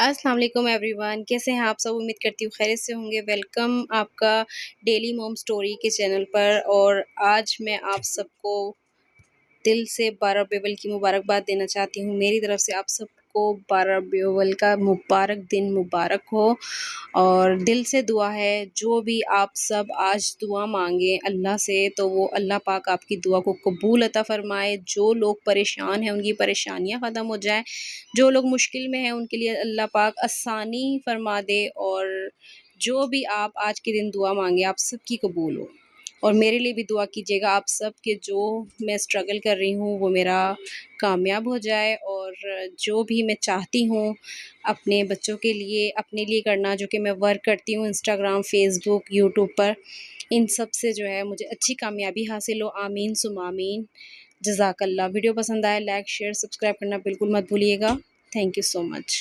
السلام علیکم every one, کیسے ہیں آپ سب؟ امید کرتی ہوں خیریت سے ہوں گے۔ ویلکم آپ کا ڈیلی موم سٹوری کے چینل پر، اور آج میں آپ سب کو دل سے 12 ربیع الاول کی مبارکباد دینا چاہتی ہوں۔ میری طرف سے آپ سب کو 12 ربیع الاول کا مبارک دن مبارک ہو، اور دل سے دعا ہے جو بھی آپ سب آج دعا مانگیں اللہ سے، تو وہ اللہ پاک آپ کی دعا کو قبول عطا فرمائے۔ جو لوگ پریشان ہیں ان کی پریشانیاں ختم ہو جائیں، جو لوگ مشکل میں ہیں ان کے لیے اللہ پاک آسانی فرما دے، اور جو بھی آپ آج کے دن دعا مانگے آپ سب کی قبول ہو۔ اور میرے لیے بھی دعا کیجیے گا آپ سب کہ جو میں اسٹرگل کر رہی ہوں وہ میرا کامیاب ہو جائے، اور جو بھی میں چاہتی ہوں اپنے بچوں کے لیے اپنے لیے کرنا، جو کہ میں ورک کرتی ہوں انسٹاگرام، فیس بک، یوٹیوب پر، ان سب سے جو ہے مجھے اچھی کامیابی حاصل ہو۔ آمین ثم آمین۔ جزاک اللہ۔ ویڈیو پسند آئے لائک، شیئر، سبسکرائب کرنا بالکل مت بھولیے گا۔ Thank you so much.